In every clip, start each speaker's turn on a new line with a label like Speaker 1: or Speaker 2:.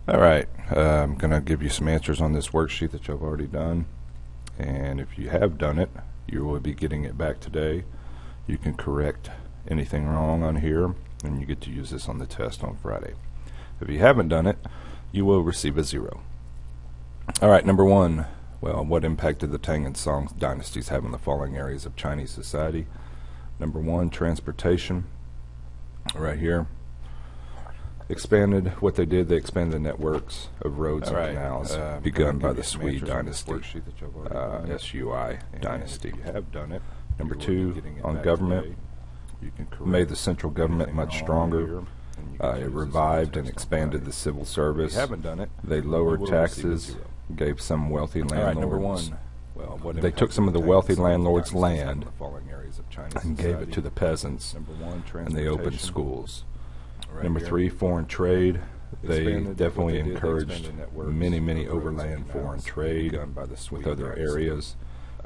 Speaker 1: Alright, I'm going to give you some answers on this worksheet that you've already done, and if you have done it, you will be getting it back today. You can correct anything wrong on here, and you get to use this on the test on Friday. If you haven't done it, you will receive a 0. Alright, number 1. Well, what impact did the Tang and Song dynasties have on the following areas of Chinese society? Number 1, transportation, right here. Expanded what they did, they expanded the networks of roads and canals begun by the Sui dynasty, SUI dynasty.
Speaker 2: If you have done it.
Speaker 1: Number 2, on government, made the central government much stronger. It revived and expanded the civil service.
Speaker 2: If you haven't done it,
Speaker 1: They lowered taxes, gave some wealthy landlords.
Speaker 2: number 1. Well, what
Speaker 1: They took some of the wealthy landlords' land
Speaker 2: areas of Chinese
Speaker 1: and gave it to the peasants,
Speaker 2: Number 1,
Speaker 1: and they opened
Speaker 2: transportation.
Speaker 1: schools.
Speaker 2: Right
Speaker 1: Number
Speaker 2: here.
Speaker 1: 3, foreign trade. They
Speaker 2: Expanded
Speaker 1: definitely
Speaker 2: what they did, they
Speaker 1: encouraged
Speaker 2: expanded networks
Speaker 1: many
Speaker 2: of roads
Speaker 1: overland
Speaker 2: and
Speaker 1: foreign
Speaker 2: canals
Speaker 1: trade
Speaker 2: begun by the Sui
Speaker 1: with other
Speaker 2: dynasty,
Speaker 1: areas.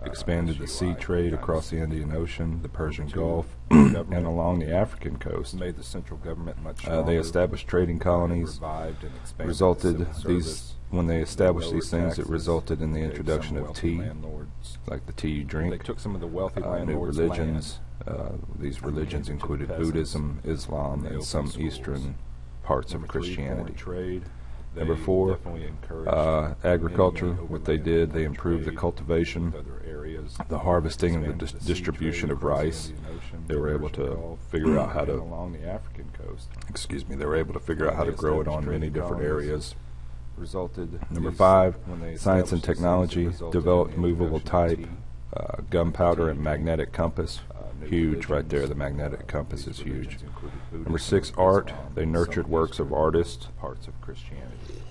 Speaker 1: Expanded the sea
Speaker 2: SUI
Speaker 1: trade across the
Speaker 2: dynasty.
Speaker 1: Indian Ocean, the Persian
Speaker 2: Number 2,
Speaker 1: Gulf,
Speaker 2: government
Speaker 1: and along the African coast.
Speaker 2: made the central government much stronger.
Speaker 1: They established trading colonies.
Speaker 2: Revived and expanded
Speaker 1: Resulted
Speaker 2: the civil
Speaker 1: these
Speaker 2: service.
Speaker 1: when they established
Speaker 2: Lowered
Speaker 1: these things, it
Speaker 2: taxes,
Speaker 1: resulted in the
Speaker 2: gave
Speaker 1: introduction
Speaker 2: some
Speaker 1: of
Speaker 2: wealthy
Speaker 1: tea,
Speaker 2: landlords.
Speaker 1: like the tea you
Speaker 2: They
Speaker 1: drink.
Speaker 2: took some of the wealthy
Speaker 1: New
Speaker 2: landlords'
Speaker 1: religions.
Speaker 2: land.
Speaker 1: These religions
Speaker 2: gave it to the
Speaker 1: included
Speaker 2: peasants,
Speaker 1: Buddhism, Islam,
Speaker 2: and they
Speaker 1: and
Speaker 2: opened
Speaker 1: some
Speaker 2: schools.
Speaker 1: Eastern parts of
Speaker 2: Number 3,
Speaker 1: Christianity.
Speaker 2: foreign trade.
Speaker 1: Number
Speaker 2: They
Speaker 1: 4,
Speaker 2: definitely encouraged
Speaker 1: agriculture.
Speaker 2: many
Speaker 1: What they
Speaker 2: overland
Speaker 1: did, they
Speaker 2: foreign
Speaker 1: improved the
Speaker 2: trade
Speaker 1: cultivation,
Speaker 2: with other areas.
Speaker 1: the harvesting, and the
Speaker 2: Expanded sea
Speaker 1: distribution
Speaker 2: trade
Speaker 1: of
Speaker 2: across the
Speaker 1: rice.
Speaker 2: Indian Ocean,
Speaker 1: They were
Speaker 2: the
Speaker 1: able
Speaker 2: Persian
Speaker 1: to
Speaker 2: Gulf,
Speaker 1: figure out how
Speaker 2: and
Speaker 1: to,
Speaker 2: along the African coast.
Speaker 1: they were able to figure out how to grow it on many different areas.
Speaker 2: Resulted
Speaker 1: Number
Speaker 2: these-
Speaker 1: 5,
Speaker 2: when they
Speaker 1: science and
Speaker 2: established these things, it
Speaker 1: technology,
Speaker 2: resulted
Speaker 1: developed
Speaker 2: in the
Speaker 1: movable
Speaker 2: introduction
Speaker 1: type,
Speaker 2: of tea,
Speaker 1: gunpowder, and
Speaker 2: tea,
Speaker 1: magnetic compass.
Speaker 2: new
Speaker 1: Huge right there, the
Speaker 2: religions.
Speaker 1: magnetic compass
Speaker 2: These
Speaker 1: is
Speaker 2: religions
Speaker 1: huge.
Speaker 2: included
Speaker 1: Number
Speaker 2: Buddhism,
Speaker 1: 6, art.
Speaker 2: Islam,
Speaker 1: They
Speaker 2: and
Speaker 1: nurtured
Speaker 2: some
Speaker 1: works of
Speaker 2: Eastern
Speaker 1: artists.
Speaker 2: parts of Christianity.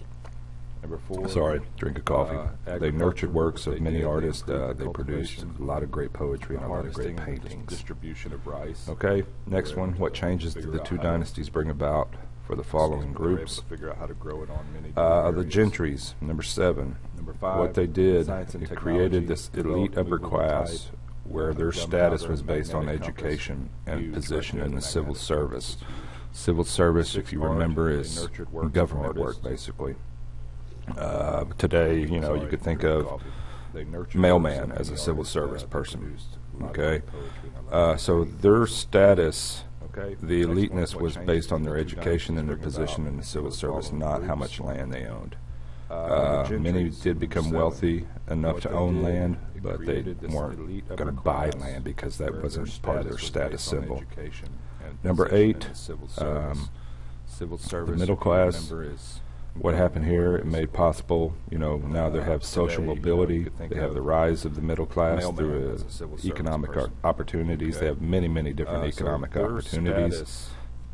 Speaker 2: Number 4,
Speaker 1: Sorry, drink of coffee. They
Speaker 2: agriculture.
Speaker 1: nurtured works
Speaker 2: What
Speaker 1: of
Speaker 2: they
Speaker 1: many
Speaker 2: did, they
Speaker 1: artists.
Speaker 2: improved the
Speaker 1: They produced
Speaker 2: cultivation,
Speaker 1: a lot of great poetry and a lot of great
Speaker 2: harvesting, and
Speaker 1: paintings.
Speaker 2: distribution of rice.
Speaker 1: Okay, next
Speaker 2: They were
Speaker 1: one.
Speaker 2: able
Speaker 1: What
Speaker 2: to
Speaker 1: changes did
Speaker 2: figure
Speaker 1: the
Speaker 2: out
Speaker 1: two
Speaker 2: how to-
Speaker 1: dynasties bring about for the following
Speaker 2: They were able
Speaker 1: groups?
Speaker 2: to figure out how to grow it on many different
Speaker 1: The
Speaker 2: areas.
Speaker 1: gentries, number 7.
Speaker 2: Number 5,
Speaker 1: What they did,
Speaker 2: science and
Speaker 1: it
Speaker 2: technology,
Speaker 1: created this elite
Speaker 2: developed
Speaker 1: upper
Speaker 2: movable
Speaker 1: class
Speaker 2: type,
Speaker 1: where their
Speaker 2: gunpowder
Speaker 1: status was
Speaker 2: and
Speaker 1: based on
Speaker 2: magnetic compass.
Speaker 1: education and
Speaker 2: Huge
Speaker 1: position
Speaker 2: right there,
Speaker 1: in the
Speaker 2: the
Speaker 1: civil
Speaker 2: magnetic
Speaker 1: service.
Speaker 2: compass is huge.
Speaker 1: Civil service,
Speaker 2: 6,
Speaker 1: if you
Speaker 2: art.
Speaker 1: remember,
Speaker 2: They
Speaker 1: is
Speaker 2: nurtured works of
Speaker 1: government work,
Speaker 2: artists.
Speaker 1: basically. Today, you know, you
Speaker 2: Sorry,
Speaker 1: could think
Speaker 2: drink
Speaker 1: of
Speaker 2: coffee. They nurtured
Speaker 1: mailman
Speaker 2: works of
Speaker 1: as a
Speaker 2: many
Speaker 1: civil
Speaker 2: artists,
Speaker 1: service
Speaker 2: they
Speaker 1: person.
Speaker 2: produced a lot of
Speaker 1: Okay,
Speaker 2: great poetry and a lot of
Speaker 1: so
Speaker 2: great
Speaker 1: their status,
Speaker 2: Okay,
Speaker 1: the
Speaker 2: next one,
Speaker 1: eliteness
Speaker 2: what
Speaker 1: was
Speaker 2: changes
Speaker 1: based on
Speaker 2: did
Speaker 1: their
Speaker 2: the two
Speaker 1: education and their
Speaker 2: dynasties bring
Speaker 1: position
Speaker 2: about
Speaker 1: in the civil
Speaker 2: for the
Speaker 1: service,
Speaker 2: following
Speaker 1: not how
Speaker 2: groups?
Speaker 1: much land they owned.
Speaker 2: The
Speaker 1: Many
Speaker 2: gentries,
Speaker 1: did become
Speaker 2: number
Speaker 1: wealthy
Speaker 2: 7.
Speaker 1: enough
Speaker 2: What
Speaker 1: to
Speaker 2: they
Speaker 1: own
Speaker 2: did,
Speaker 1: land,
Speaker 2: it
Speaker 1: but they
Speaker 2: created this
Speaker 1: weren't
Speaker 2: elite
Speaker 1: going to
Speaker 2: upper
Speaker 1: buy
Speaker 2: class
Speaker 1: land because that
Speaker 2: where
Speaker 1: wasn't
Speaker 2: their
Speaker 1: part of their
Speaker 2: status
Speaker 1: status
Speaker 2: was based on
Speaker 1: symbol.
Speaker 2: education and
Speaker 1: Number
Speaker 2: position in
Speaker 1: 8,
Speaker 2: the civil service. Civil service,
Speaker 1: middle
Speaker 2: if you
Speaker 1: class.
Speaker 2: remember, is
Speaker 1: What happened here, it made possible, you know, now they have social
Speaker 2: today,
Speaker 1: mobility,
Speaker 2: you could think
Speaker 1: they have
Speaker 2: of
Speaker 1: the rise of the middle class
Speaker 2: mailman
Speaker 1: through
Speaker 2: as a civil service
Speaker 1: economic
Speaker 2: person.
Speaker 1: opportunities. They
Speaker 2: Okay.
Speaker 1: have many different
Speaker 2: So
Speaker 1: economic
Speaker 2: their
Speaker 1: opportunities,
Speaker 2: status,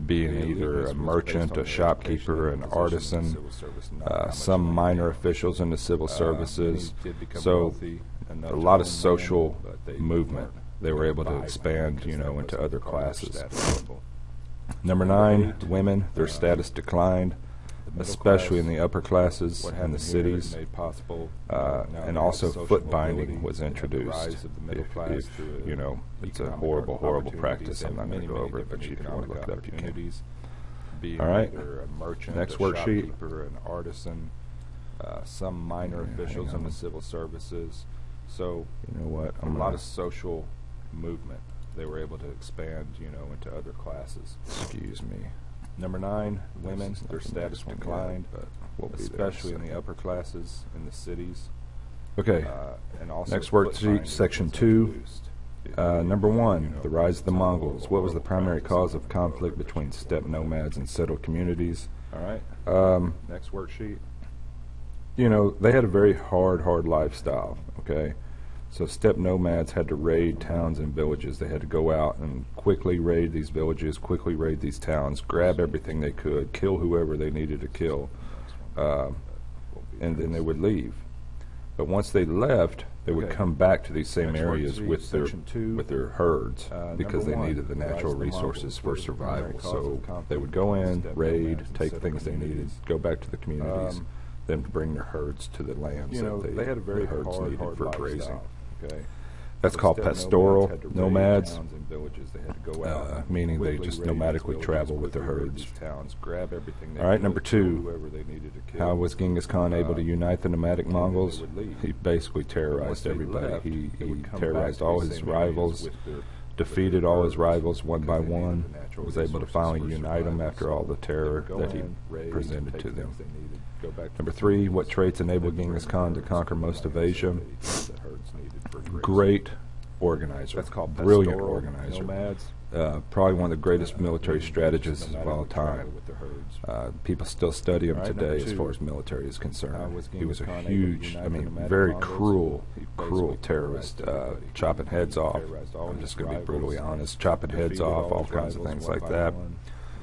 Speaker 1: being
Speaker 2: the
Speaker 1: either
Speaker 2: eliteness
Speaker 1: a
Speaker 2: was
Speaker 1: merchant,
Speaker 2: based on
Speaker 1: a
Speaker 2: their
Speaker 1: shopkeeper,
Speaker 2: education
Speaker 1: an
Speaker 2: and position in the
Speaker 1: artisan,
Speaker 2: civil service, not how much
Speaker 1: some
Speaker 2: land
Speaker 1: minor
Speaker 2: they owned.
Speaker 1: officials in the civil services.
Speaker 2: Many did become
Speaker 1: So
Speaker 2: wealthy enough
Speaker 1: a
Speaker 2: to
Speaker 1: lot
Speaker 2: own
Speaker 1: of
Speaker 2: land,
Speaker 1: social
Speaker 2: but they
Speaker 1: movement.
Speaker 2: weren't
Speaker 1: They were able to
Speaker 2: buy land
Speaker 1: expand,
Speaker 2: because
Speaker 1: you
Speaker 2: that
Speaker 1: know, into
Speaker 2: wasn't
Speaker 1: other
Speaker 2: part of their
Speaker 1: classes.
Speaker 2: status symbol.
Speaker 1: Number 9, women, their status declined,
Speaker 2: middle
Speaker 1: especially in
Speaker 2: class,
Speaker 1: the upper classes
Speaker 2: What
Speaker 1: and
Speaker 2: happened
Speaker 1: the
Speaker 2: here, it
Speaker 1: cities.
Speaker 2: made possible,
Speaker 1: And
Speaker 2: now they
Speaker 1: also
Speaker 2: have social
Speaker 1: foot
Speaker 2: mobility,
Speaker 1: binding was
Speaker 2: they have the
Speaker 1: introduced.
Speaker 2: rise of the middle
Speaker 1: If,
Speaker 2: class through
Speaker 1: you know, it's a
Speaker 2: economic
Speaker 1: horrible
Speaker 2: opportunities.
Speaker 1: practice.
Speaker 2: They
Speaker 1: I'm
Speaker 2: have
Speaker 1: not going to
Speaker 2: many,
Speaker 1: go over it, but
Speaker 2: different
Speaker 1: if you want to look
Speaker 2: economic
Speaker 1: it up, you can.
Speaker 2: opportunities, being
Speaker 1: All right.
Speaker 2: either a merchant,
Speaker 1: Next
Speaker 2: a
Speaker 1: worksheet.
Speaker 2: shopkeeper, an artisan, some minor
Speaker 1: Yeah,
Speaker 2: officials
Speaker 1: hang
Speaker 2: in the
Speaker 1: on.
Speaker 2: civil services. So
Speaker 1: You know what?
Speaker 2: a lot of social movement. They were able to expand, you know, into other classes.
Speaker 1: Excuse me.
Speaker 2: Number 9, women,
Speaker 1: This is not
Speaker 2: their
Speaker 1: the
Speaker 2: status
Speaker 1: next one yet,
Speaker 2: declined,
Speaker 1: but we'll be there
Speaker 2: especially in the
Speaker 1: second.
Speaker 2: upper classes in the cities.
Speaker 1: Okay.
Speaker 2: And also
Speaker 1: Next
Speaker 2: foot
Speaker 1: worksheet,
Speaker 2: binding
Speaker 1: section
Speaker 2: was
Speaker 1: 2.
Speaker 2: introduced.
Speaker 1: Number 1,
Speaker 2: You know,
Speaker 1: the rise of the
Speaker 2: it's a
Speaker 1: Mongols. What was the
Speaker 2: horrible
Speaker 1: primary
Speaker 2: practice
Speaker 1: cause
Speaker 2: and
Speaker 1: of
Speaker 2: I'm gonna go
Speaker 1: conflict
Speaker 2: over it,
Speaker 1: between
Speaker 2: but you
Speaker 1: steppe
Speaker 2: can look
Speaker 1: nomads and settled communities?
Speaker 2: All right.
Speaker 1: Um,
Speaker 2: Next worksheet.
Speaker 1: you know, they had a very hard lifestyle, okay? So steppe nomads had to raid towns and villages. They had to go out and quickly raid these villages, quickly raid these towns, grab everything they could, kill whoever they needed to kill, and then they would leave. But once they left, they would
Speaker 2: Okay.
Speaker 1: come back to these same
Speaker 2: Next
Speaker 1: areas
Speaker 2: worksheet,
Speaker 1: with their
Speaker 2: section 2.
Speaker 1: herds because they
Speaker 2: Number 1,
Speaker 1: needed the
Speaker 2: the rise
Speaker 1: natural
Speaker 2: of the
Speaker 1: resources
Speaker 2: Mongols.
Speaker 1: for
Speaker 2: What is the primary
Speaker 1: survival.
Speaker 2: cause
Speaker 1: So
Speaker 2: of conflict
Speaker 1: they would go
Speaker 2: between
Speaker 1: in,
Speaker 2: steppe
Speaker 1: raid,
Speaker 2: nomads and
Speaker 1: take
Speaker 2: settled
Speaker 1: things they needed,
Speaker 2: communities?
Speaker 1: go back to the communities,
Speaker 2: Um,
Speaker 1: then bring their herds to the lands
Speaker 2: You know,
Speaker 1: that
Speaker 2: they had a very
Speaker 1: the herds
Speaker 2: hard
Speaker 1: needed for grazing.
Speaker 2: lifestyle. Okay.
Speaker 1: That's called pastoral nomads,
Speaker 2: Towns and villages. They had to go out,
Speaker 1: meaning they
Speaker 2: quickly
Speaker 1: just
Speaker 2: raid these
Speaker 1: nomadically
Speaker 2: villages,
Speaker 1: travel with their
Speaker 2: quickly raid
Speaker 1: herds.
Speaker 2: these towns, grab everything they
Speaker 1: All right,
Speaker 2: could,
Speaker 1: number
Speaker 2: kill
Speaker 1: 2.
Speaker 2: whoever they needed to kill.
Speaker 1: How was Genghis Khan able to unite the nomadic
Speaker 2: and then they
Speaker 1: Mongols?
Speaker 2: would leave.
Speaker 1: He basically terrorized
Speaker 2: Once they
Speaker 1: everybody.
Speaker 2: left,
Speaker 1: He
Speaker 2: they would come
Speaker 1: terrorized
Speaker 2: back
Speaker 1: all
Speaker 2: to the
Speaker 1: his
Speaker 2: same areas
Speaker 1: rivals,
Speaker 2: with their
Speaker 1: defeated all his
Speaker 2: herds,
Speaker 1: rivals one by
Speaker 2: because they needed
Speaker 1: one,
Speaker 2: the natural
Speaker 1: was able to
Speaker 2: resources
Speaker 1: finally
Speaker 2: for
Speaker 1: unite them
Speaker 2: survival.
Speaker 1: after all the
Speaker 2: So
Speaker 1: terror
Speaker 2: they would
Speaker 1: that
Speaker 2: go
Speaker 1: he
Speaker 2: in, raid,
Speaker 1: presented
Speaker 2: take
Speaker 1: to them.
Speaker 2: things they needed, go back to
Speaker 1: Number
Speaker 2: the
Speaker 1: 3,
Speaker 2: villages,
Speaker 1: what traits
Speaker 2: and
Speaker 1: enabled
Speaker 2: bring
Speaker 1: Genghis
Speaker 2: the
Speaker 1: Khan to
Speaker 2: herds
Speaker 1: conquer
Speaker 2: the
Speaker 1: most of
Speaker 2: lands
Speaker 1: Asia?
Speaker 2: that the herds needed for grazing.
Speaker 1: Great organizer.
Speaker 2: That's called
Speaker 1: Brilliant
Speaker 2: pastoral
Speaker 1: organizer.
Speaker 2: nomads.
Speaker 1: Probably one of the greatest
Speaker 2: Meaning
Speaker 1: military
Speaker 2: they just
Speaker 1: strategists of all
Speaker 2: nomadically travel
Speaker 1: time.
Speaker 2: with their herds.
Speaker 1: People still study him
Speaker 2: All right,
Speaker 1: today
Speaker 2: number
Speaker 1: as
Speaker 2: 2,
Speaker 1: far as military is concerned.
Speaker 2: was
Speaker 1: He was a
Speaker 2: Genghis Khan able to
Speaker 1: huge,
Speaker 2: unite
Speaker 1: I
Speaker 2: the
Speaker 1: mean,
Speaker 2: nomadic
Speaker 1: very
Speaker 2: Mongols?
Speaker 1: cruel
Speaker 2: He
Speaker 1: cruel
Speaker 2: basically
Speaker 1: terrorist,
Speaker 2: terrorized everybody.
Speaker 1: chopping heads off.
Speaker 2: Terrorized all
Speaker 1: I'm
Speaker 2: his
Speaker 1: just going to be
Speaker 2: rivals,
Speaker 1: brutally honest, chopping heads
Speaker 2: defeated
Speaker 1: off, all
Speaker 2: his
Speaker 1: kinds of
Speaker 2: rivals
Speaker 1: things
Speaker 2: one
Speaker 1: like
Speaker 2: by
Speaker 1: that.
Speaker 2: one,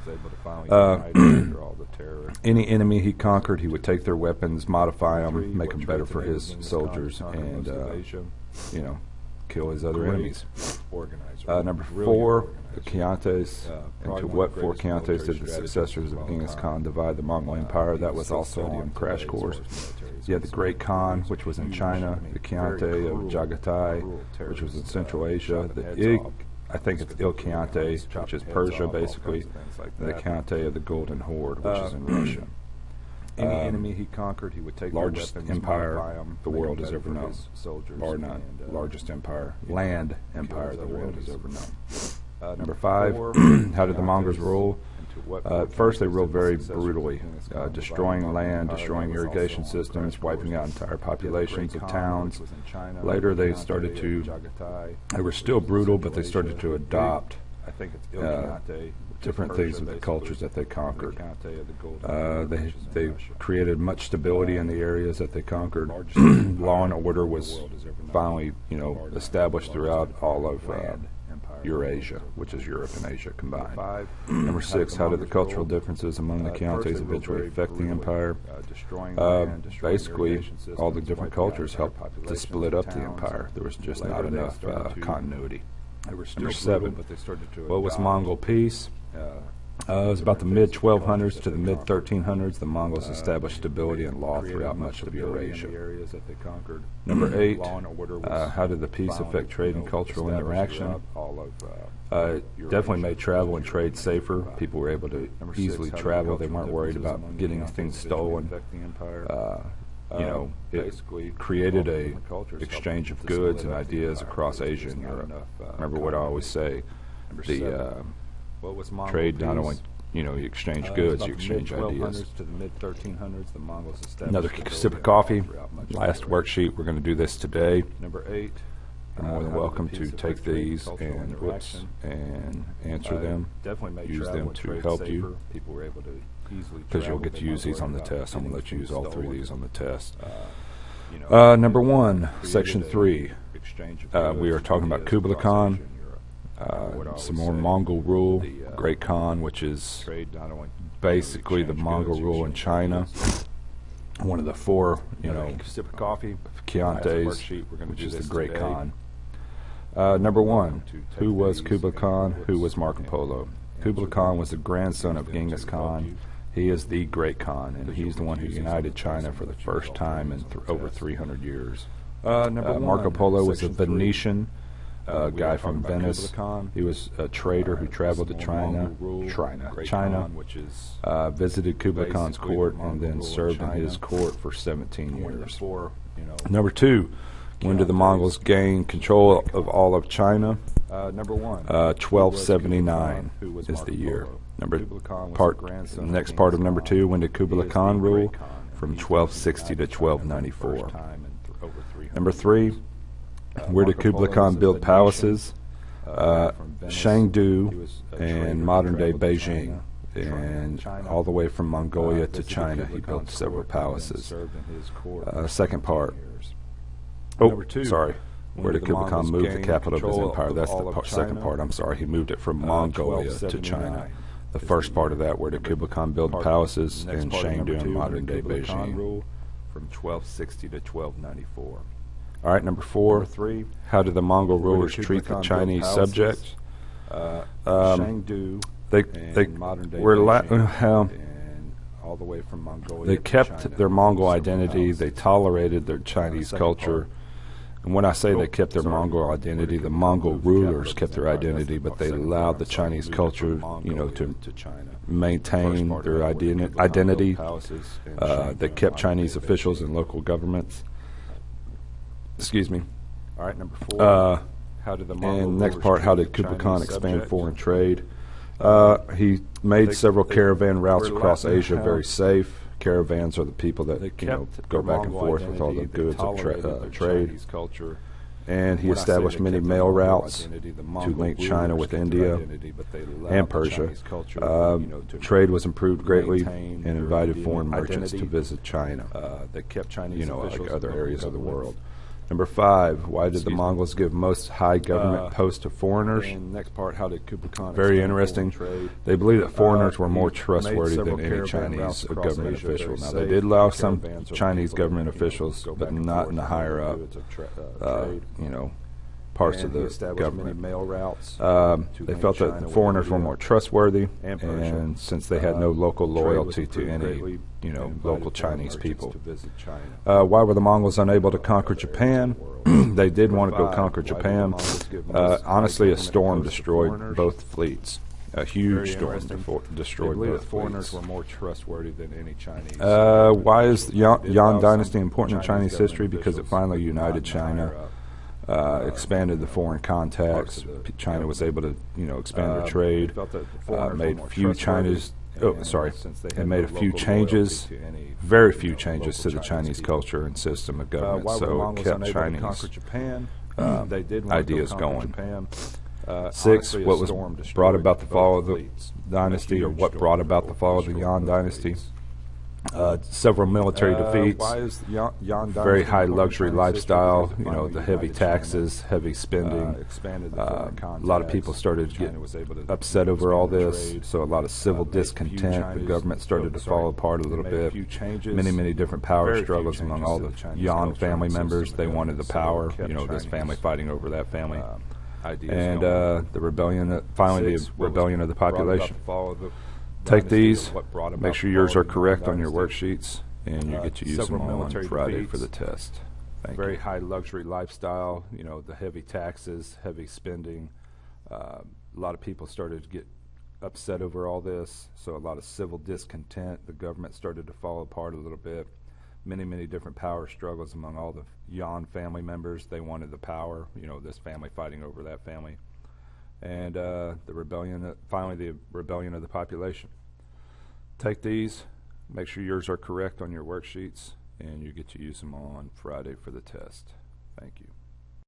Speaker 2: was able to finally
Speaker 1: Uh,
Speaker 2: unite after all the terror.
Speaker 1: Any enemy he conquered, he would take their weapons, modify them,
Speaker 2: 3,
Speaker 1: make
Speaker 2: what
Speaker 1: them better
Speaker 2: traits
Speaker 1: for
Speaker 2: enabled
Speaker 1: his
Speaker 2: Genghis Khan to
Speaker 1: soldiers,
Speaker 2: conquer
Speaker 1: and
Speaker 2: most of Asia?
Speaker 1: kill his other
Speaker 2: Great
Speaker 1: enemies.
Speaker 2: organizer.
Speaker 1: Number
Speaker 2: Brilliant
Speaker 1: 4, the
Speaker 2: organizer.
Speaker 1: Khiantes. And
Speaker 2: Probably
Speaker 1: to
Speaker 2: one
Speaker 1: what
Speaker 2: of the
Speaker 1: 4
Speaker 2: greatest
Speaker 1: Khiantes
Speaker 2: military
Speaker 1: did the
Speaker 2: strategists
Speaker 1: successors
Speaker 2: of
Speaker 1: of
Speaker 2: all
Speaker 1: Genghis
Speaker 2: time.
Speaker 1: Khan divide the Mongol Empire? That was also on Crash Course. You had the Great Khan, which was in China, the Khiante of Jagatai, which was in Central Asia, the I think it's Il Khiante, which is Persia, basically, and the Khiante of the Golden Horde, which is in Russia.
Speaker 2: Any enemy he conquered, he would take their
Speaker 1: Largest
Speaker 2: weapons,
Speaker 1: empire
Speaker 2: modify 'em,
Speaker 1: the
Speaker 2: make 'em
Speaker 1: world has
Speaker 2: better
Speaker 1: ever
Speaker 2: for
Speaker 1: known.
Speaker 2: his soldiers,
Speaker 1: Bar none.
Speaker 2: and,
Speaker 1: Largest empire, land empire the world has ever known. Number 5,
Speaker 2: 4,
Speaker 1: how did the Mongols rule?
Speaker 2: and to what
Speaker 1: At first, they
Speaker 2: Khiantes
Speaker 1: ruled
Speaker 2: did the
Speaker 1: very
Speaker 2: successors of
Speaker 1: brutally,
Speaker 2: Genghis Khan divide
Speaker 1: destroying
Speaker 2: the Mongol
Speaker 1: land,
Speaker 2: Empire?
Speaker 1: destroying
Speaker 2: That was
Speaker 1: irrigation
Speaker 2: also on
Speaker 1: systems,
Speaker 2: Crash
Speaker 1: wiping
Speaker 2: Course.
Speaker 1: out entire
Speaker 2: You had the
Speaker 1: populations
Speaker 2: Great
Speaker 1: of
Speaker 2: Khan,
Speaker 1: towns.
Speaker 2: which was in China,
Speaker 1: Later,
Speaker 2: the
Speaker 1: they
Speaker 2: Khiante
Speaker 1: started
Speaker 2: of
Speaker 1: to,
Speaker 2: Jagatai,
Speaker 1: they were
Speaker 2: which
Speaker 1: still
Speaker 2: was in
Speaker 1: brutal, but they
Speaker 2: Central
Speaker 1: started to
Speaker 2: Asia.
Speaker 1: adopt
Speaker 2: I think it's Il
Speaker 1: uh,
Speaker 2: Khiante,
Speaker 1: different
Speaker 2: Persia,
Speaker 1: things of the
Speaker 2: basically,
Speaker 1: cultures that they
Speaker 2: and the
Speaker 1: conquered.
Speaker 2: Khiante of the Golden Horde, which is in
Speaker 1: They
Speaker 2: Russia.
Speaker 1: created much stability in the areas that they conquered.
Speaker 2: Largest empire
Speaker 1: Law and order
Speaker 2: the
Speaker 1: was
Speaker 2: world has ever known.
Speaker 1: finally,
Speaker 2: Bar none.
Speaker 1: established throughout all of
Speaker 2: Land empire
Speaker 1: Eurasia, which is Europe and Asia combined.
Speaker 2: 5,
Speaker 1: Number 6, how did the
Speaker 2: Mongols
Speaker 1: cultural
Speaker 2: rule?
Speaker 1: differences among the
Speaker 2: First, they
Speaker 1: Khiantes
Speaker 2: ruled
Speaker 1: eventually
Speaker 2: very
Speaker 1: affect the
Speaker 2: brutally,
Speaker 1: empire?
Speaker 2: destroying land, destroying
Speaker 1: Basically,
Speaker 2: irrigation
Speaker 1: all the
Speaker 2: systems,
Speaker 1: different
Speaker 2: wiping out
Speaker 1: cultures
Speaker 2: entire
Speaker 1: helped to
Speaker 2: populations
Speaker 1: split
Speaker 2: of
Speaker 1: up the
Speaker 2: towns.
Speaker 1: empire. There was just
Speaker 2: Later,
Speaker 1: not
Speaker 2: they
Speaker 1: enough
Speaker 2: started to-
Speaker 1: continuity.
Speaker 2: They were still
Speaker 1: Number
Speaker 2: brutal,
Speaker 1: 7,
Speaker 2: but they started to
Speaker 1: what was
Speaker 2: adopt,
Speaker 1: Mongol peace? It was about the mid-1200s to the mid-1300s. The Mongols established stability and law
Speaker 2: created
Speaker 1: throughout
Speaker 2: much
Speaker 1: much of
Speaker 2: stability in
Speaker 1: Eurasia.
Speaker 2: the areas that they conquered.
Speaker 1: Number 8,
Speaker 2: Law and order was
Speaker 1: how did the peace
Speaker 2: found,
Speaker 1: affect trade and cultural
Speaker 2: established
Speaker 1: interaction?
Speaker 2: throughout all of,
Speaker 1: It
Speaker 2: Eurasia,
Speaker 1: definitely made travel
Speaker 2: which
Speaker 1: and
Speaker 2: is
Speaker 1: trade
Speaker 2: Europe
Speaker 1: safer.
Speaker 2: and Asia.
Speaker 1: People were able to
Speaker 2: Number 6,
Speaker 1: easily
Speaker 2: how did
Speaker 1: travel. They
Speaker 2: cultural
Speaker 1: weren't worried
Speaker 2: differences
Speaker 1: about
Speaker 2: among
Speaker 1: getting
Speaker 2: Khiantes
Speaker 1: things
Speaker 2: eventually
Speaker 1: stolen.
Speaker 2: affect the empire?
Speaker 1: It
Speaker 2: Basically,
Speaker 1: created
Speaker 2: all
Speaker 1: a
Speaker 2: different cultures
Speaker 1: exchange
Speaker 2: helped
Speaker 1: of
Speaker 2: to
Speaker 1: goods
Speaker 2: split
Speaker 1: and
Speaker 2: up the
Speaker 1: ideas
Speaker 2: empire.
Speaker 1: across
Speaker 2: There was
Speaker 1: Asia
Speaker 2: just
Speaker 1: and
Speaker 2: not
Speaker 1: Europe.
Speaker 2: enough,
Speaker 1: Remember what I always say,
Speaker 2: Number
Speaker 1: the
Speaker 2: 7, what was Mongol
Speaker 1: trade not
Speaker 2: peace?
Speaker 1: only, you exchange
Speaker 2: It's
Speaker 1: goods,
Speaker 2: about
Speaker 1: you
Speaker 2: the
Speaker 1: exchange
Speaker 2: mid-1200s
Speaker 1: ideas.
Speaker 2: to the mid-1300s, the Mongols established
Speaker 1: Another
Speaker 2: stability
Speaker 1: sip of
Speaker 2: and
Speaker 1: coffee.
Speaker 2: law throughout much of
Speaker 1: Last
Speaker 2: Eurasia.
Speaker 1: worksheet. We're going to do this today.
Speaker 2: Number 8,
Speaker 1: You're more than
Speaker 2: how did
Speaker 1: welcome
Speaker 2: the
Speaker 1: to
Speaker 2: peace
Speaker 1: take
Speaker 2: affect trade and
Speaker 1: these
Speaker 2: cultural
Speaker 1: and
Speaker 2: interaction?
Speaker 1: answer them.
Speaker 2: Definitely made
Speaker 1: Use
Speaker 2: travel
Speaker 1: them
Speaker 2: and
Speaker 1: to
Speaker 2: trade
Speaker 1: help
Speaker 2: safer.
Speaker 1: you,
Speaker 2: People were able to easily
Speaker 1: because you'll
Speaker 2: travel.
Speaker 1: get
Speaker 2: They
Speaker 1: to use
Speaker 2: weren't
Speaker 1: these on the
Speaker 2: worried about
Speaker 1: test. I'm going to let
Speaker 2: getting
Speaker 1: you use all 3 of
Speaker 2: stolen.
Speaker 1: these on the test.
Speaker 2: Number
Speaker 1: Number 1, Section 3.
Speaker 2: Exchange of
Speaker 1: We are
Speaker 2: goods,
Speaker 1: talking about
Speaker 2: ideas
Speaker 1: Kublai
Speaker 2: across
Speaker 1: Khan.
Speaker 2: Asia and Europe. What I always
Speaker 1: Some more
Speaker 2: say,
Speaker 1: Mongol rule.
Speaker 2: the,
Speaker 1: Great Khan, which is
Speaker 2: trade not only
Speaker 1: basically the
Speaker 2: exchange
Speaker 1: Mongol
Speaker 2: goods, you
Speaker 1: rule in
Speaker 2: exchange
Speaker 1: China.
Speaker 2: ideas.
Speaker 1: One of the 4,
Speaker 2: Another sip of coffee.
Speaker 1: Khiantes,
Speaker 2: Last worksheet, we're gonna
Speaker 1: which
Speaker 2: do
Speaker 1: is the
Speaker 2: this
Speaker 1: Great
Speaker 2: today.
Speaker 1: Khan. Number 1,
Speaker 2: To take
Speaker 1: who was
Speaker 2: these
Speaker 1: Kublai Khan?
Speaker 2: and
Speaker 1: Who was Marco
Speaker 2: and
Speaker 1: Polo?
Speaker 2: answer
Speaker 1: Kublai
Speaker 2: them.
Speaker 1: Khan was the grandson of
Speaker 2: Use them
Speaker 1: Genghis
Speaker 2: to help
Speaker 1: Khan.
Speaker 2: you.
Speaker 1: He is the Great Khan, and
Speaker 2: Because
Speaker 1: he's
Speaker 2: you'll
Speaker 1: the one who
Speaker 2: use these on
Speaker 1: united
Speaker 2: the
Speaker 1: China
Speaker 2: test
Speaker 1: for the
Speaker 2: and
Speaker 1: first
Speaker 2: all
Speaker 1: time in
Speaker 2: things on the
Speaker 1: over
Speaker 2: test.
Speaker 1: 300 years.
Speaker 2: Number
Speaker 1: Marco
Speaker 2: 1,
Speaker 1: Polo was a
Speaker 2: Section 3.
Speaker 1: Venetian
Speaker 2: We
Speaker 1: guy
Speaker 2: are
Speaker 1: from
Speaker 2: talking about
Speaker 1: Venice.
Speaker 2: Kublai Khan.
Speaker 1: He was a trader who traveled to
Speaker 2: Some more
Speaker 1: China,
Speaker 2: Mongol rule, Great
Speaker 1: China,
Speaker 2: Khan, which is
Speaker 1: visited Kublai Khan's
Speaker 2: basically
Speaker 1: court,
Speaker 2: the
Speaker 1: and
Speaker 2: Mongol
Speaker 1: then
Speaker 2: rule in
Speaker 1: served in
Speaker 2: China.
Speaker 1: his court for 17
Speaker 2: one of the
Speaker 1: years.
Speaker 2: 4,
Speaker 1: Number 2, when did the Mongols gain control of all of China?
Speaker 2: Number 1,
Speaker 1: 1279
Speaker 2: who was
Speaker 1: is
Speaker 2: Marco
Speaker 1: the year.
Speaker 2: Polo?
Speaker 1: Number
Speaker 2: Kublai Khan was
Speaker 1: part,
Speaker 2: the grandson
Speaker 1: the
Speaker 2: of
Speaker 1: next
Speaker 2: Genghis
Speaker 1: part of number
Speaker 2: Khan.
Speaker 1: 2, when did
Speaker 2: He
Speaker 1: Kublai
Speaker 2: is
Speaker 1: Khan
Speaker 2: the
Speaker 1: rule?
Speaker 2: Great Khan, and
Speaker 1: From
Speaker 2: he's
Speaker 1: 1260 to
Speaker 2: united China for the
Speaker 1: 1294.
Speaker 2: first time in over 300
Speaker 1: Number 3,
Speaker 2: years.
Speaker 1: where did
Speaker 2: Marco
Speaker 1: Kublai
Speaker 2: Polo
Speaker 1: Khan
Speaker 2: was a
Speaker 1: build
Speaker 2: Venetian,
Speaker 1: palaces?
Speaker 2: guy from Venice. He
Speaker 1: Chengdu
Speaker 2: was a trader
Speaker 1: and
Speaker 2: who
Speaker 1: modern-day
Speaker 2: traveled to
Speaker 1: Beijing,
Speaker 2: China,
Speaker 1: and
Speaker 2: China,
Speaker 1: all the way from Mongolia to
Speaker 2: visited
Speaker 1: China,
Speaker 2: Kublai
Speaker 1: he built
Speaker 2: Khan's
Speaker 1: several
Speaker 2: court and then
Speaker 1: palaces.
Speaker 2: served in his court for
Speaker 1: Second
Speaker 2: 17
Speaker 1: part.
Speaker 2: years.
Speaker 1: Oh,
Speaker 2: Number 2,
Speaker 1: sorry. Where did
Speaker 2: the
Speaker 1: Kublai Khan
Speaker 2: Mongols
Speaker 1: move the
Speaker 2: gain
Speaker 1: capital of his
Speaker 2: control
Speaker 1: empire?
Speaker 2: of
Speaker 1: That's the
Speaker 2: all of
Speaker 1: second
Speaker 2: China?
Speaker 1: part. I'm sorry. He moved it from Mongolia to
Speaker 2: 1279
Speaker 1: China. The
Speaker 2: is
Speaker 1: first
Speaker 2: the
Speaker 1: part of
Speaker 2: year.
Speaker 1: that, where did
Speaker 2: Number
Speaker 1: Kublai Khan build
Speaker 2: part-
Speaker 1: palaces
Speaker 2: next
Speaker 1: in
Speaker 2: part of number
Speaker 1: Chengdu
Speaker 2: 2,
Speaker 1: and
Speaker 2: where did
Speaker 1: modern-day
Speaker 2: Kublai Khan
Speaker 1: Beijing?
Speaker 2: rule? From 1260 to 1294.
Speaker 1: All right, number 4.
Speaker 2: Number 3,
Speaker 1: How did the Mongol
Speaker 2: where did
Speaker 1: rulers
Speaker 2: Kublai
Speaker 1: treat the
Speaker 2: Khan build
Speaker 1: Chinese
Speaker 2: palaces?
Speaker 1: subjects?
Speaker 2: Chengdu
Speaker 1: They
Speaker 2: and modern-day
Speaker 1: were
Speaker 2: Beijing, and all the way from Mongolia
Speaker 1: they
Speaker 2: to
Speaker 1: kept
Speaker 2: China.
Speaker 1: their Mongol
Speaker 2: Several
Speaker 1: identity.
Speaker 2: palaces.
Speaker 1: They tolerated their Chinese
Speaker 2: second
Speaker 1: culture.
Speaker 2: part.
Speaker 1: And when I say they kept their Mongol identity, the Mongol rulers kept their identity, but they allowed the Chinese culture, to maintain their identity. They kept Chinese officials and local governments. Excuse me.
Speaker 2: All right, number 4. How did the Mongol
Speaker 1: And next
Speaker 2: rulers
Speaker 1: part, how
Speaker 2: treat
Speaker 1: did
Speaker 2: the
Speaker 1: Kublai
Speaker 2: Chinese
Speaker 1: Khan expand
Speaker 2: subjects?
Speaker 1: foreign trade? He made several caravan routes across Asia very safe. Caravans are the people that go back and forth with all the goods of trade.
Speaker 2: Culture.
Speaker 1: And he established many mail routes to link China with India and Persia. Trade was improved greatly and invited foreign merchants to visit China,
Speaker 2: They kept Chinese officials
Speaker 1: like other
Speaker 2: and
Speaker 1: areas of the
Speaker 2: governments.
Speaker 1: world. Number 5, why did the Mongols give most high government posts to foreigners?
Speaker 2: And next part, how did Kublai Khan
Speaker 1: Very
Speaker 2: expand
Speaker 1: interesting.
Speaker 2: foreign trade?
Speaker 1: They believed that foreigners were
Speaker 2: He
Speaker 1: more
Speaker 2: made
Speaker 1: trustworthy
Speaker 2: several
Speaker 1: than any
Speaker 2: caravan routes
Speaker 1: Chinese
Speaker 2: across
Speaker 1: government
Speaker 2: Asia
Speaker 1: official.
Speaker 2: very
Speaker 1: Now, they
Speaker 2: safe.
Speaker 1: did allow some
Speaker 2: Caravans are
Speaker 1: Chinese
Speaker 2: people
Speaker 1: government
Speaker 2: that,
Speaker 1: officials,
Speaker 2: go
Speaker 1: but
Speaker 2: back and
Speaker 1: not
Speaker 2: forth
Speaker 1: in the
Speaker 2: with
Speaker 1: higher up,
Speaker 2: goods of trade.
Speaker 1: parts
Speaker 2: And
Speaker 1: of
Speaker 2: he
Speaker 1: the
Speaker 2: established
Speaker 1: government.
Speaker 2: many mail routes
Speaker 1: They
Speaker 2: to link
Speaker 1: felt that
Speaker 2: China
Speaker 1: the
Speaker 2: with
Speaker 1: foreigners were
Speaker 2: India
Speaker 1: more trustworthy,
Speaker 2: and Persia.
Speaker 1: and since they had no local
Speaker 2: Trade was
Speaker 1: loyalty to
Speaker 2: improved
Speaker 1: any,
Speaker 2: greatly and invited
Speaker 1: local
Speaker 2: foreign
Speaker 1: Chinese
Speaker 2: merchants
Speaker 1: people.
Speaker 2: to visit China.
Speaker 1: Why were the Mongols unable to conquer Japan? They did want to go
Speaker 2: Number 5,
Speaker 1: conquer
Speaker 2: why did the
Speaker 1: Japan.
Speaker 2: Mongols give most
Speaker 1: Honestly, a
Speaker 2: high
Speaker 1: storm
Speaker 2: government posts to
Speaker 1: destroyed
Speaker 2: foreigners?
Speaker 1: both fleets. A huge
Speaker 2: Very
Speaker 1: storm
Speaker 2: interesting. They
Speaker 1: destroyed
Speaker 2: believe
Speaker 1: both
Speaker 2: that foreigners
Speaker 1: fleets.
Speaker 2: were more trustworthy than any Chinese.
Speaker 1: Why is the Yuan
Speaker 2: Did allow
Speaker 1: dynasty
Speaker 2: some
Speaker 1: important in Chinese
Speaker 2: government
Speaker 1: history? Because it
Speaker 2: officials,
Speaker 1: finally
Speaker 2: but not
Speaker 1: united
Speaker 2: in the higher
Speaker 1: China,
Speaker 2: up.
Speaker 1: expanded the foreign contacts.
Speaker 2: parts of the
Speaker 1: China was able to, expand their
Speaker 2: They
Speaker 1: trade.
Speaker 2: felt that the foreigners were
Speaker 1: Made
Speaker 2: more
Speaker 1: few
Speaker 2: trustworthy,
Speaker 1: Chinese.
Speaker 2: and
Speaker 1: They
Speaker 2: since they had
Speaker 1: made
Speaker 2: no
Speaker 1: a few
Speaker 2: local
Speaker 1: changes,
Speaker 2: loyalty to any,
Speaker 1: very few changes
Speaker 2: local
Speaker 1: to the
Speaker 2: Chinese
Speaker 1: Chinese
Speaker 2: people.
Speaker 1: culture and system of government.
Speaker 2: Why were the
Speaker 1: So it
Speaker 2: Mongols
Speaker 1: kept
Speaker 2: unable to
Speaker 1: Chinese
Speaker 2: conquer Japan? They did want
Speaker 1: ideas
Speaker 2: to go conquer
Speaker 1: going.
Speaker 2: Japan.
Speaker 1: 6,
Speaker 2: Honestly, a
Speaker 1: what was
Speaker 2: storm destroyed
Speaker 1: brought about the
Speaker 2: both
Speaker 1: fall of the
Speaker 2: fleets.
Speaker 1: dynasty,
Speaker 2: A
Speaker 1: or
Speaker 2: huge
Speaker 1: what
Speaker 2: storm
Speaker 1: brought about the fall of the
Speaker 2: destroyed
Speaker 1: Yuan
Speaker 2: both
Speaker 1: dynasty?
Speaker 2: fleets.
Speaker 1: Several military defeats.
Speaker 2: Why is the Yuan
Speaker 1: Very
Speaker 2: dynasty
Speaker 1: high
Speaker 2: important in
Speaker 1: luxury
Speaker 2: Chinese history?
Speaker 1: lifestyle,
Speaker 2: Because it
Speaker 1: the
Speaker 2: finally
Speaker 1: heavy
Speaker 2: united China,
Speaker 1: taxes, heavy spending.
Speaker 2: expanded the
Speaker 1: A
Speaker 2: foreign
Speaker 1: lot of people
Speaker 2: contacts.
Speaker 1: started to get
Speaker 2: China was able to
Speaker 1: upset over all
Speaker 2: expand their
Speaker 1: this,
Speaker 2: trade.
Speaker 1: so a lot of civil
Speaker 2: Made few
Speaker 1: discontent. The
Speaker 2: Chinese-
Speaker 1: government started to fall apart a little
Speaker 2: They made a
Speaker 1: bit.
Speaker 2: few changes.
Speaker 1: Many different power
Speaker 2: Very few
Speaker 1: struggles among
Speaker 2: changes
Speaker 1: all
Speaker 2: to
Speaker 1: the
Speaker 2: the Chinese
Speaker 1: Yuan
Speaker 2: culture
Speaker 1: family
Speaker 2: and
Speaker 1: members.
Speaker 2: system
Speaker 1: They
Speaker 2: of
Speaker 1: wanted the
Speaker 2: government, so
Speaker 1: power,
Speaker 2: it kept
Speaker 1: this
Speaker 2: Chinese,
Speaker 1: family fighting over that family.
Speaker 2: Ideas
Speaker 1: And
Speaker 2: going.
Speaker 1: the rebellion, finally
Speaker 2: 6,
Speaker 1: the
Speaker 2: what was
Speaker 1: rebellion of the
Speaker 2: brought about
Speaker 1: population.
Speaker 2: the fall of the
Speaker 1: Take
Speaker 2: dynasty,
Speaker 1: these,
Speaker 2: or what brought about
Speaker 1: make sure
Speaker 2: the
Speaker 1: yours
Speaker 2: fall
Speaker 1: are
Speaker 2: of the
Speaker 1: correct
Speaker 2: Yuan
Speaker 1: on your
Speaker 2: dynasty.
Speaker 1: worksheets, and you get to use
Speaker 2: Several
Speaker 1: them on
Speaker 2: military
Speaker 1: Friday
Speaker 2: defeats.
Speaker 1: for the test. Thank
Speaker 2: Very
Speaker 1: you.
Speaker 2: high luxury lifestyle, the heavy taxes, heavy spending. A lot of people started to get upset over all this, so a lot of civil discontent. The government started to fall apart a little bit. Many different power struggles among all the Yuan family members. They wanted the power, this family fighting over that family. And the rebellion, finally the rebellion of the population. Take these, make sure yours are correct on your worksheets, and you get to use them on Friday for the test. Thank you.